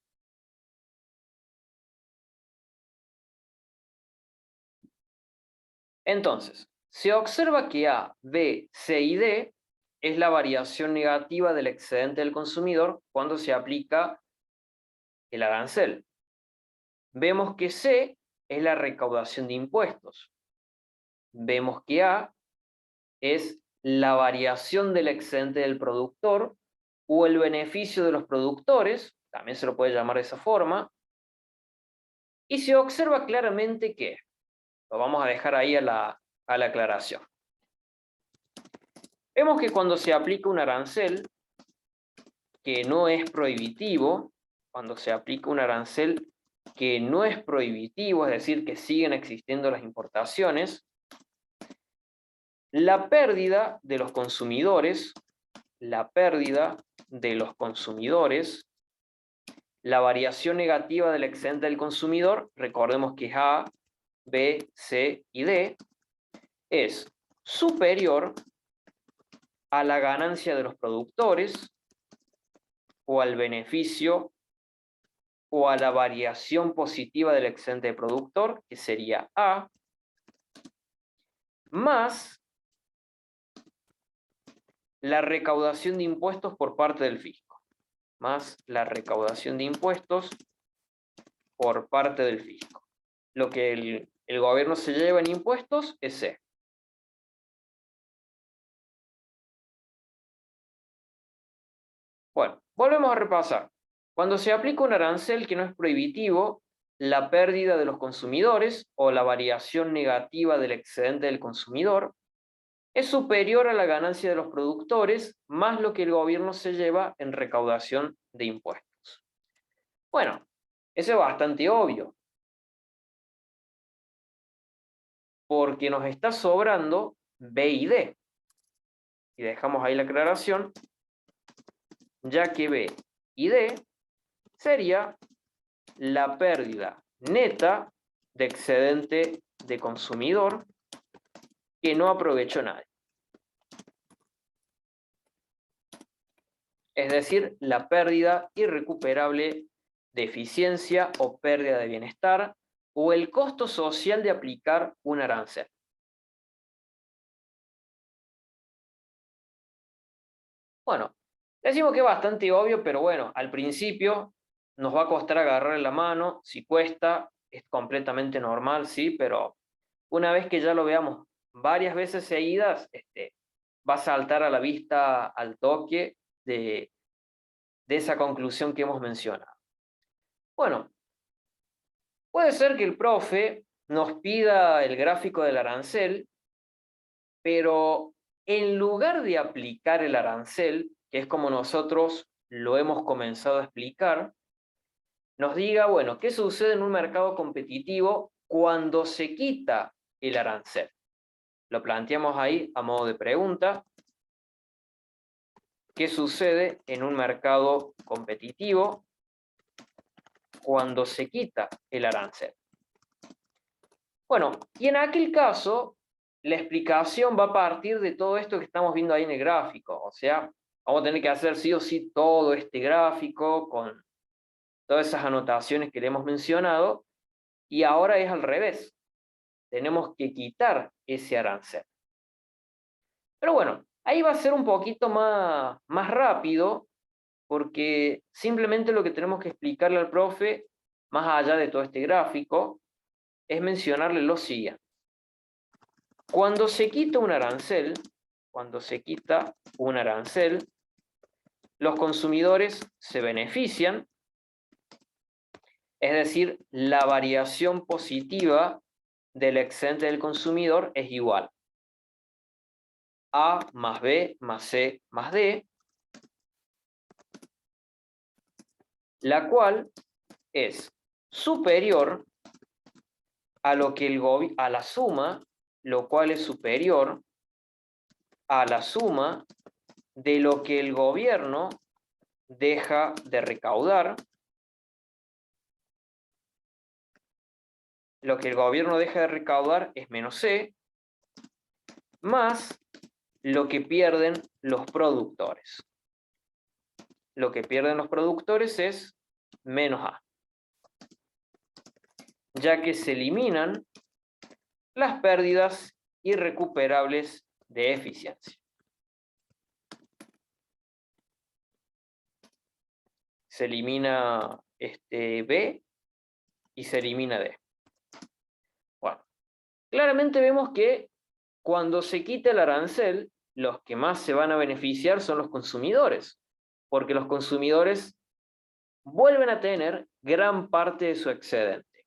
Entonces, se observa que A, B, C y D es la variación negativa del excedente del consumidor cuando se aplica el arancel. Vemos que C es la recaudación de impuestos. Vemos que A es la variación del excedente del productor o el beneficio de los productores, también se lo puede llamar de esa forma, y se observa claramente que, lo vamos a dejar ahí a la aclaración. Vemos que cuando se aplica un arancel que no es prohibitivo, cuando se aplica un arancel que no es prohibitivo, es decir, que siguen existiendo las importaciones, la pérdida de los consumidores, la variación negativa del excedente del consumidor, recordemos que es A, B, C y D, es superior a la ganancia de los productores o al beneficio o a la variación positiva del excedente del productor, que sería A, más la recaudación de impuestos por parte del fisco, más la recaudación de impuestos por parte del fisco. Lo que el gobierno se lleva en impuestos es C. Bueno, volvemos a repasar. Cuando se aplica un arancel que no es prohibitivo, la pérdida de los consumidores o la variación negativa del excedente del consumidor es superior a la ganancia de los productores más lo que el gobierno se lleva en recaudación de impuestos. Bueno, eso es bastante obvio, porque nos está sobrando B y D. Y dejamos ahí la aclaración, ya que B y D sería la pérdida neta de excedente de consumidor que no aprovechó nadie. Es decir, la pérdida irrecuperable de eficiencia o pérdida de bienestar o el costo social de aplicar un arancel. Bueno, decimos que es bastante obvio, pero bueno, al principio nos va a costar agarrar la mano, si cuesta, es completamente normal, sí, pero una vez que ya lo veamos varias veces seguidas, va a saltar a la vista al toque de esa conclusión que hemos mencionado. Bueno, puede ser que el profe nos pida el gráfico del arancel, pero en lugar de aplicar el arancel, que es como nosotros lo hemos comenzado a explicar, nos diga, bueno, ¿qué sucede en un mercado competitivo cuando se quita el arancel? Lo planteamos ahí a modo de pregunta. ¿Qué sucede en un mercado competitivo cuando se quita el arancel? Bueno, y en aquel caso, la explicación va a partir de todo esto que estamos viendo ahí en el gráfico. O sea, vamos a tener que hacer sí o sí todo este gráfico con todas esas anotaciones que le hemos mencionado, y ahora es al revés. Tenemos que quitar ese arancel. Pero bueno, ahí va a ser un poquito más rápido, porque simplemente lo que tenemos que explicarle al profe, más allá de todo este gráfico, es mencionarle lo siguiente. Cuando se quita un arancel, los consumidores se benefician, es decir, la variación positiva del excedente del consumidor es igual A más B más C más D, la cual es superior a lo que a la suma, lo cual es superior a la suma de lo que el gobierno deja de recaudar. Lo que el gobierno deja de recaudar es menos C, más lo que pierden los productores. Lo que pierden los productores es menos A, ya que se eliminan las pérdidas irrecuperables de eficiencia. Se elimina B y se elimina D. Bueno, claramente vemos que cuando se quita el arancel, los que más se van a beneficiar son los consumidores, porque los consumidores vuelven a tener gran parte de su excedente.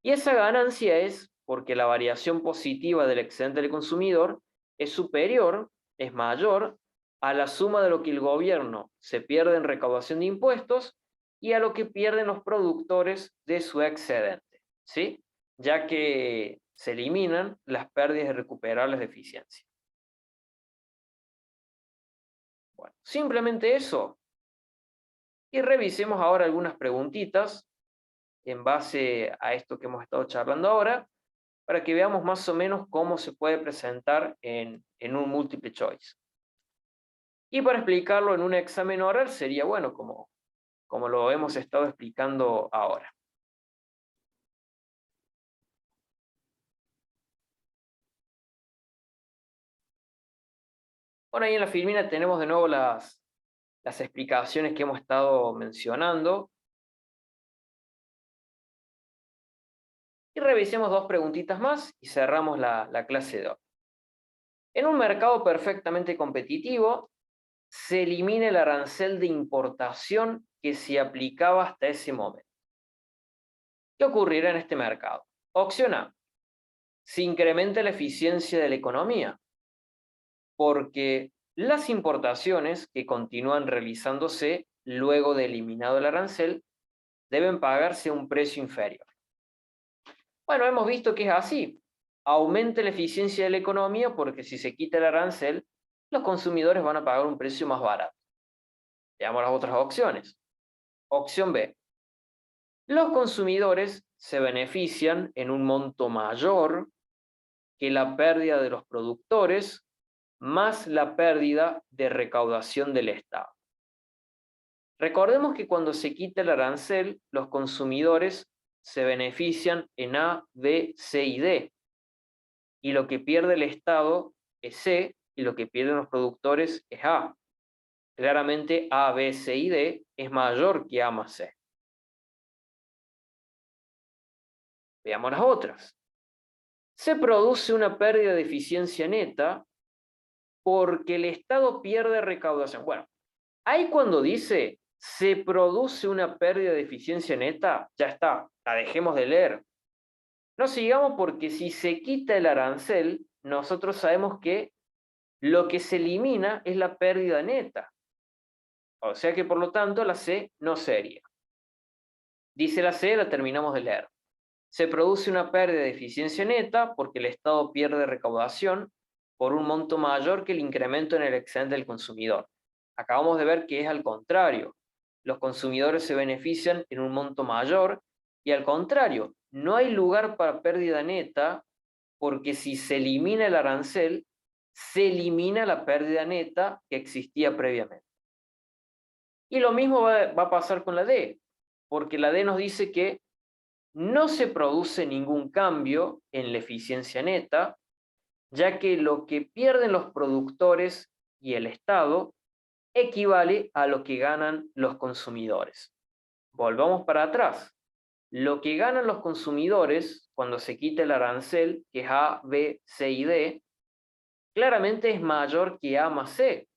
Y esa ganancia es porque la variación positiva del excedente del consumidor es superior, es mayor, a la suma de lo que el gobierno se pierde en recaudación de impuestos y a lo que pierden los productores de su excedente, ¿sí? Ya que se eliminan las pérdidas irrecuperables de eficiencia. Bueno, simplemente eso. Y revisemos ahora algunas preguntitas en base a esto que hemos estado charlando ahora, para que veamos más o menos cómo se puede presentar en un multiple choice. Y para explicarlo en un examen oral sería bueno, como lo hemos estado explicando ahora. Bueno, ahí en la filmina tenemos de nuevo las explicaciones que hemos estado mencionando. Y revisemos dos preguntitas más y cerramos la clase de hoy. En un mercado perfectamente competitivo, se elimina el arancel de importación que se aplicaba hasta ese momento. ¿Qué ocurrirá en este mercado? Opción A, se incrementa la eficiencia de la economía, porque las importaciones que continúan realizándose luego de eliminado el arancel deben pagarse a un precio inferior. Bueno, hemos visto que es así. Aumenta la eficiencia de la economía porque si se quita el arancel, los consumidores van a pagar un precio más barato. Veamos las otras opciones. Opción B. Los consumidores se benefician en un monto mayor que la pérdida de los productores más la pérdida de recaudación del Estado. Recordemos que cuando se quita el arancel, los consumidores se benefician en A, B, C y D. Y lo que pierde el Estado es C y lo que pierden los productores es A. Claramente A, B, C y D es mayor que A más C. Veamos las otras. Se produce una pérdida de eficiencia neta porque el Estado pierde recaudación. Bueno, ahí cuando dice se produce una pérdida de eficiencia neta, ya está, la dejemos de leer. No sigamos porque si se quita el arancel, nosotros sabemos que lo que se elimina es la pérdida neta. O sea que por lo tanto la C no sería. Dice la C, la terminamos de leer. Se produce una pérdida de eficiencia neta porque el Estado pierde recaudación por un monto mayor que el incremento en el excedente del consumidor. Acabamos de ver que es al contrario. Los consumidores se benefician en un monto mayor y al contrario, no hay lugar para pérdida neta porque si se elimina el arancel, se elimina la pérdida neta que existía previamente. Y lo mismo va a pasar con la D, porque la D nos dice que no se produce ningún cambio en la eficiencia neta, ya que lo que pierden los productores y el Estado equivale a lo que ganan los consumidores. Volvamos para atrás. Lo que ganan los consumidores cuando se quita el arancel, que es A, B, C y D, claramente es mayor que A más C,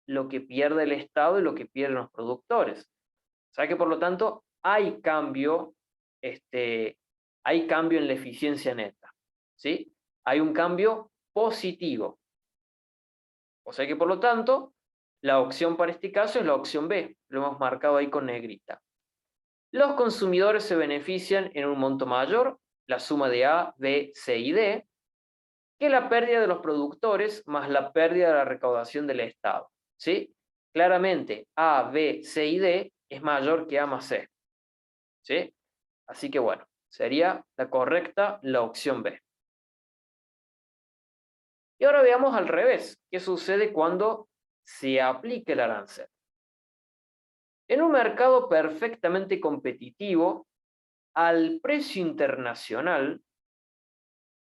lo que pierde el Estado y lo que pierden los productores. O sea que por lo tanto hay cambio en la eficiencia neta, ¿sí? Hay un cambio positivo. O sea que por lo tanto, la opción para este caso es la opción B, lo hemos marcado ahí con negrita. los consumidores se benefician en un monto mayor, la suma de A, B, C y D, que la pérdida de los productores más la pérdida de la recaudación del Estado. ¿Sí? Claramente, A, B, C y D es mayor que A más C. ¿Sí? Así que bueno, sería la correcta la opción B. Y ahora veamos al revés, qué sucede cuando se aplica el arancel. En un mercado perfectamente competitivo, al precio internacional,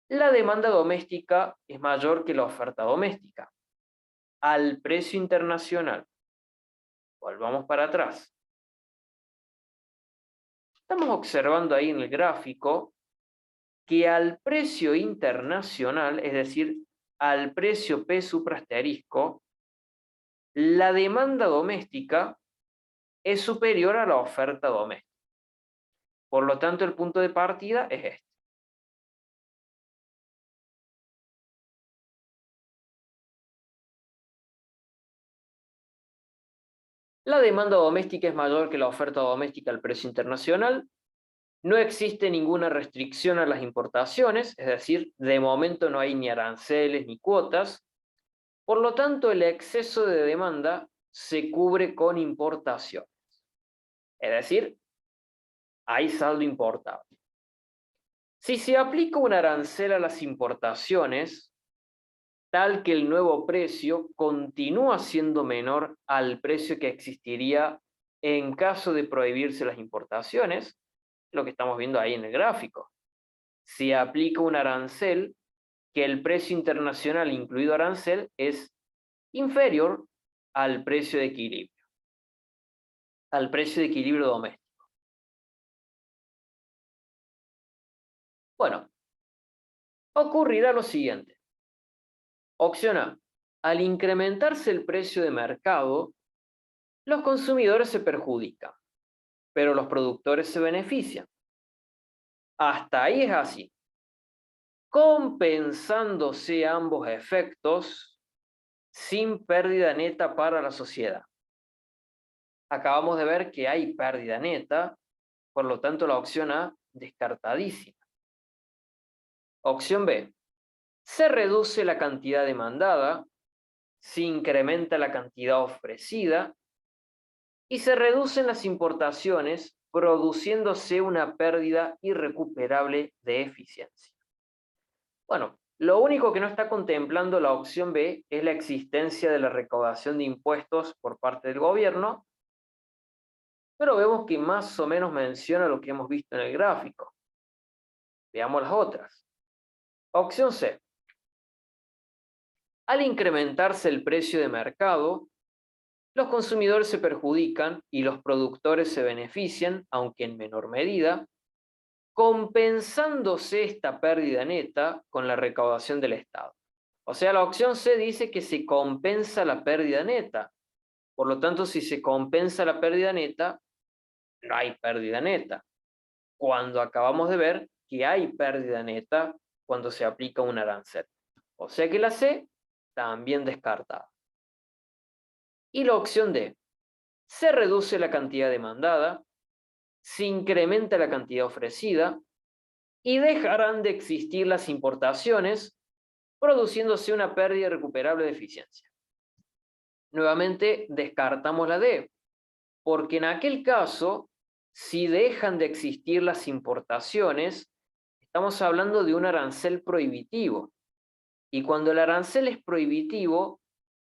la demanda doméstica es mayor que la oferta doméstica. Al precio internacional. Volvamos para atrás. Estamos observando ahí en el gráfico que al precio internacional, es decir, al precio P suprasterisco, la demanda doméstica es superior a la oferta doméstica. Por lo tanto, el punto de partida es este. La demanda doméstica es mayor que la oferta doméstica al precio internacional. No existe ninguna restricción a las importaciones, es decir, de momento no hay ni aranceles ni cuotas. Por lo tanto, el exceso de demanda se cubre con importaciones. Es decir, hay saldo importable. Si se aplica un arancel a las importaciones, tal que el nuevo precio continúa siendo menor al precio que existiría en caso de prohibirse las importaciones, lo que estamos viendo ahí en el gráfico. Se aplica un arancel que el precio internacional, incluido arancel, es inferior al precio de equilibrio, al precio de equilibrio doméstico. Bueno, ocurrirá lo siguiente. Opción A. Al incrementarse el precio de mercado, los consumidores se perjudican, pero los productores se benefician. Hasta ahí es así. Compensándose ambos efectos sin pérdida neta para la sociedad. Acabamos de ver que hay pérdida neta, por lo tanto la opción A descartadísima. Opción B. Se reduce la cantidad demandada, se incrementa la cantidad ofrecida y se reducen las importaciones, produciéndose una pérdida irrecuperable de eficiencia. Bueno, lo único que no está contemplando la opción B es la existencia de la recaudación de impuestos por parte del gobierno, pero vemos que más o menos menciona lo que hemos visto en el gráfico. Veamos las otras. Opción C. Al incrementarse el precio de mercado, los consumidores se perjudican y los productores se benefician, aunque en menor medida, compensándose esta pérdida neta con la recaudación del Estado. O sea, la opción C dice que se compensa la pérdida neta. Por lo tanto, si se compensa la pérdida neta, no hay pérdida neta. Cuando acabamos de ver que hay pérdida neta cuando se aplica un arancel. O sea que la C también descartada. Y la opción D. Se reduce la cantidad demandada, se incrementa la cantidad ofrecida y dejarán de existir las importaciones, produciéndose una pérdida irrecuperable de eficiencia. Nuevamente descartamos la D, porque en aquel caso, si dejan de existir las importaciones, estamos hablando de un arancel prohibitivo. Y cuando el arancel es prohibitivo,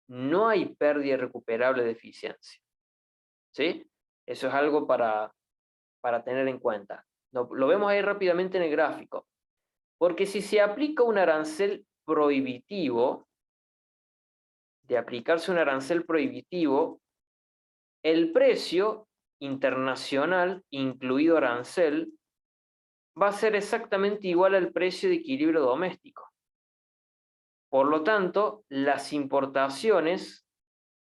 no hay pérdida irrecuperable de eficiencia. ¿Sí? Eso es algo para tener en cuenta. Lo vemos ahí rápidamente en el gráfico. Porque si se aplica un arancel prohibitivo, de aplicarse un arancel prohibitivo, el precio internacional, incluido arancel, va a ser exactamente igual al precio de equilibrio doméstico. Por lo tanto, las importaciones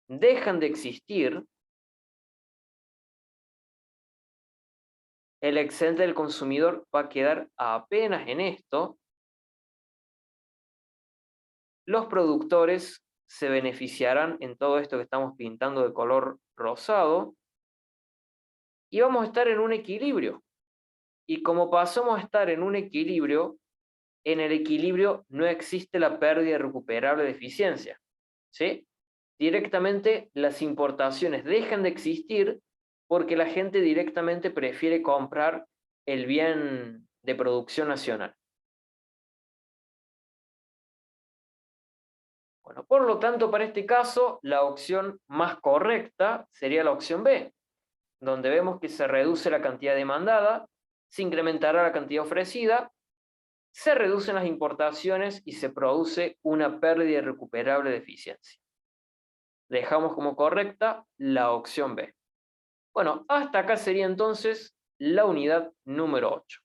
dejan de existir, el excedente del consumidor va a quedar apenas en esto, los productores se beneficiarán en todo esto que estamos pintando de color rosado, y vamos a estar en un equilibrio. Y como pasamos a estar en un equilibrio, en el equilibrio no existe la pérdida irrecuperable de eficiencia, ¿sí? Directamente las importaciones dejan de existir porque la gente directamente prefiere comprar el bien de producción nacional. Bueno, por lo tanto, para este caso, la opción más correcta sería la opción B, donde vemos que se reduce la cantidad demandada, se incrementará la cantidad ofrecida, se reducen las importaciones y se produce una pérdida irrecuperable de eficiencia. Dejamos como correcta la opción B. Bueno, hasta acá sería entonces la unidad número 8.